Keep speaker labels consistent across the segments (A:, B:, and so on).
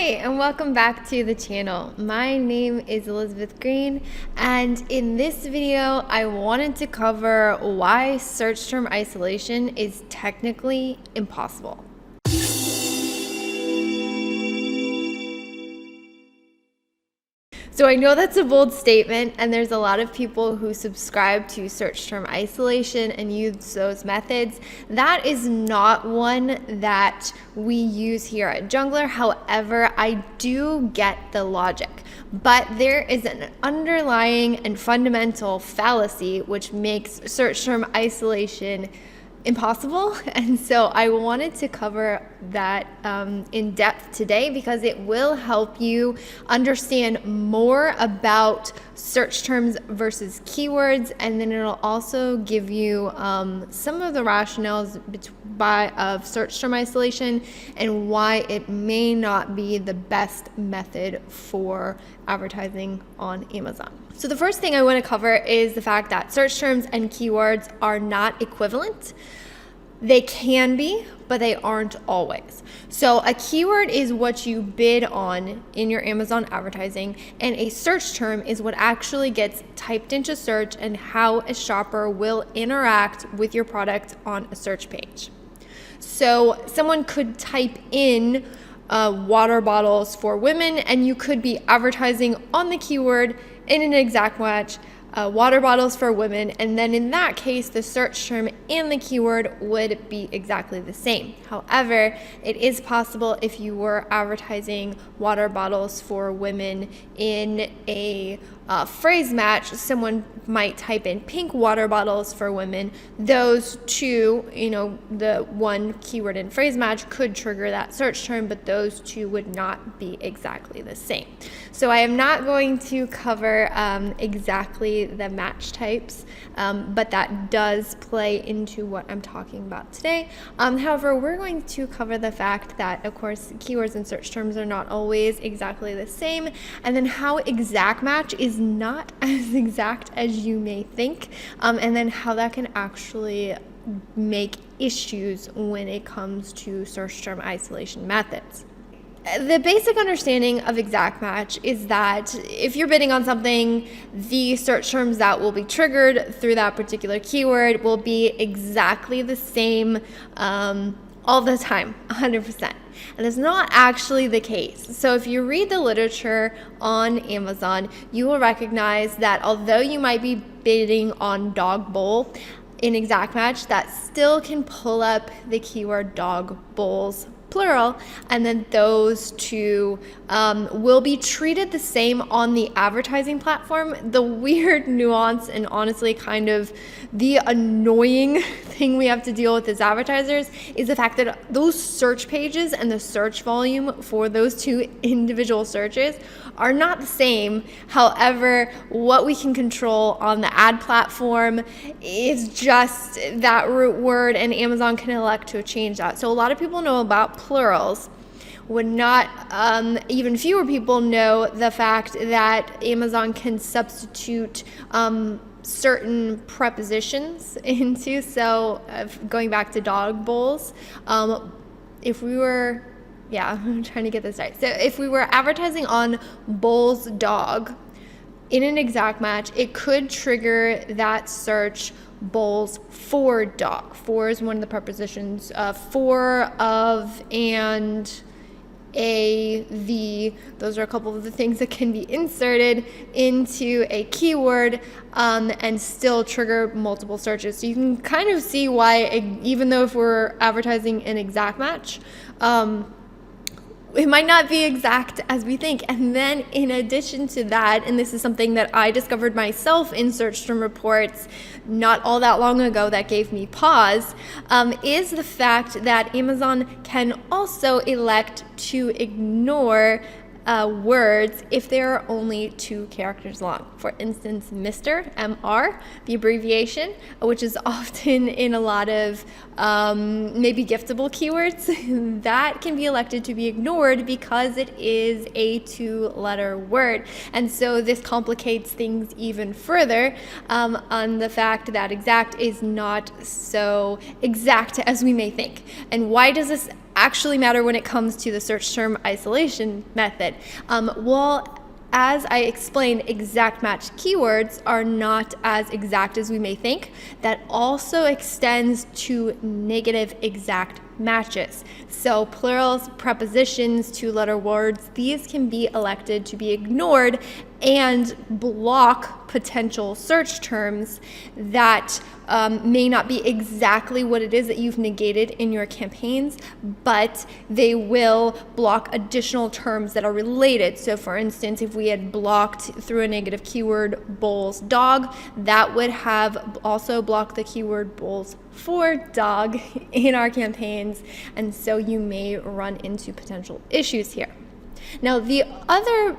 A: Hi, and welcome back to the channel. My name is Elizabeth Green, and in this video, I wanted to cover why search term isolation is technically impossible. So I know that's a bold statement, and there's a lot of people who subscribe to search term isolation and use those methods. That is not one that we use here at Junglr. However, I do get the logic. But there is an underlying and fundamental fallacy which makes search term isolation impossible, and so I wanted to cover that in depth today because it will help you understand more about search terms versus keywords, and then it'll also give you some of the rationales of search term isolation and why it may not be the best method for advertising on Amazon. So the first thing I want to cover is the fact that search terms and keywords are not equivalent. They can be, but they aren't always. So a keyword is what you bid on in your Amazon advertising, and a search term is what actually gets typed into search and how a shopper will interact with your product on a search page. So someone could type in water bottles for women, and you could be advertising on the keyword in an exact match, water bottles for women, and then in that case the search term and the keyword would be exactly the same. However, it is possible if you were advertising water bottles for women in a phrase match, someone might type in pink water bottles for women. Those two, the one keyword and phrase match could trigger that search term, but those two would not be exactly the same. So I am not going to cover exactly the match types, but that does play into what I'm talking about today. However, we're going to cover the fact that, of course, keywords and search terms are not always exactly the same, and then how exact match is not as exact as you may think, and then how that can actually make issues when it comes to search term isolation methods. The basic understanding of exact match is that if you're bidding on something, the search terms that will be triggered through that particular keyword will be exactly the same all the time, 100%. And it's not actually the case. So if you read the literature on Amazon, you will recognize that although you might be bidding on dog bowl in exact match, that still can pull up the keyword dog bowls plural, and then those two will be treated the same on the advertising platform. The weird nuance and honestly kind of the annoying thing we have to deal with as advertisers is the fact that those search pages and the search volume for those two individual searches are not the same. However, what we can control on the ad platform is just that root word, and Amazon can elect to change that. So a lot of people know about plurals. Would not, even fewer people know the fact that Amazon can substitute certain prepositions into, so going back to dog bowls, if we were, I'm trying to get this right. So if we were advertising on bowls dog in an exact match, it could trigger that search bowls for dog. For is one of the prepositions, for, of, and, a, the. Those are a couple of the things that can be inserted into a keyword and still trigger multiple searches. So you can kind of see why, even though if we're advertising an exact match, it might not be exact as we think. And then in addition to that, and this is something that I discovered myself in search term reports not all that long ago that gave me pause, is the fact that Amazon can also elect to ignore words if they are only 2 characters long. For instance, Mr., MR, the abbreviation, which is often in a lot of maybe giftable keywords, that can be elected to be ignored because it is a 2-letter word. And so this complicates things even further on the fact that exact is not so exact as we may think. And why does this actually matter when it comes to the search term isolation method? Well, as I explained, exact match keywords are not as exact as we may think. That also extends to negative exact matches. So plurals, prepositions, two-letter words, these can be elected to be ignored and block potential search terms that may not be exactly what it is that you've negated in your campaigns, but they will block additional terms that are related. So for instance, if we had blocked through a negative keyword bowls dog, that would have also blocked the keyword bowls for dog in our campaigns, and so you may run into potential issues here. Now, the other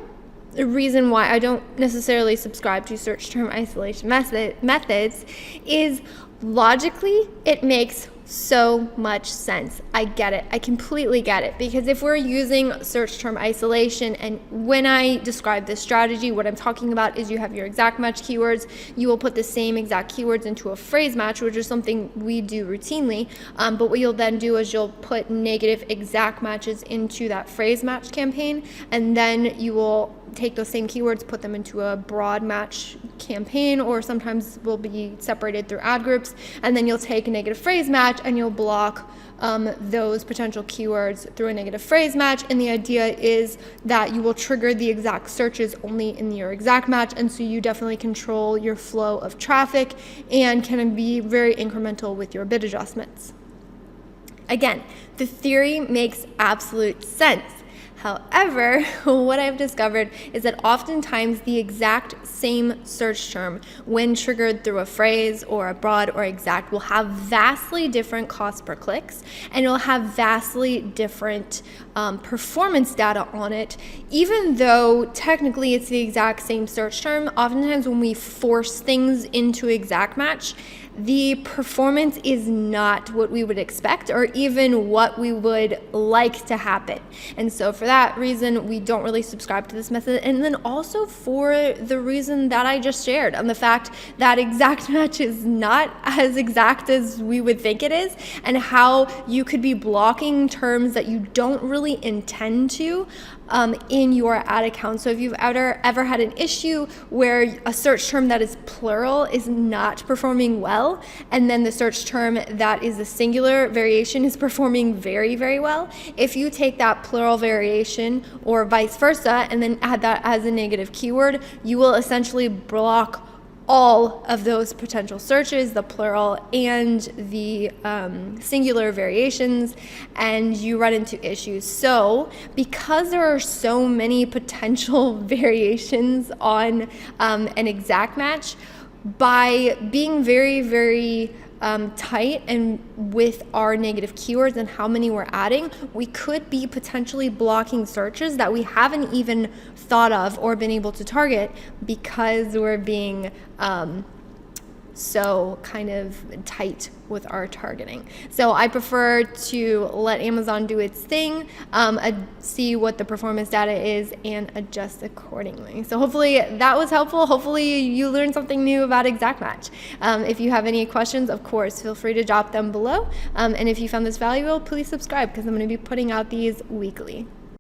A: reason why I don't necessarily subscribe to search term isolation methods is logically it makes so much sense. I get it. I completely get it. Because if we're using search term isolation, and when I describe this strategy, what I'm talking about is you have your exact match keywords, you will put the same exact keywords into a phrase match, which is something we do routinely. But what you'll then do is you'll put negative exact matches into that phrase match campaign, and then you will take those same keywords, put them into a broad match campaign, or sometimes will be separated through ad groups, and then you'll take a negative phrase match and you'll block those potential keywords through a negative phrase match. And the idea is that you will trigger the exact searches only in your exact match, and so you definitely control your flow of traffic and can be very incremental with your bid adjustments. Again, the theory makes absolute sense. However, what I've discovered is that oftentimes the exact same search term, when triggered through a phrase or a broad or exact, will have vastly different cost per clicks, and it'll have vastly different performance data on it. Even though technically it's the exact same search term, oftentimes when we force things into exact match, the performance is not what we would expect or even what we would like to happen. And so for that reason, we don't really subscribe to this method. And then also for the reason that I just shared, on the fact that exact match is not as exact as we would think it is, and how you could be blocking terms that you don't really intend to in your ad account. So if you've ever had an issue where a search term that is plural is not performing well, and then the search term that is a singular variation is performing very, very well, if you take that plural variation or vice versa and then add that as a negative keyword, you will essentially block all of those potential searches, the plural and the singular variations, and you run into issues. So because there are so many potential variations on an exact match, by being very, very tight and with our negative keywords and how many we're adding, we could be potentially blocking searches that we haven't even thought of or been able to target because we're being so kind of tight with our targeting. So I prefer to let Amazon do its thing, see what the performance data is, and adjust accordingly. So hopefully that was helpful. Hopefully you learned something new about exact match. If you have any questions, of course, feel free to drop them below. And if you found this valuable, please subscribe, because I'm going to be putting out these weekly.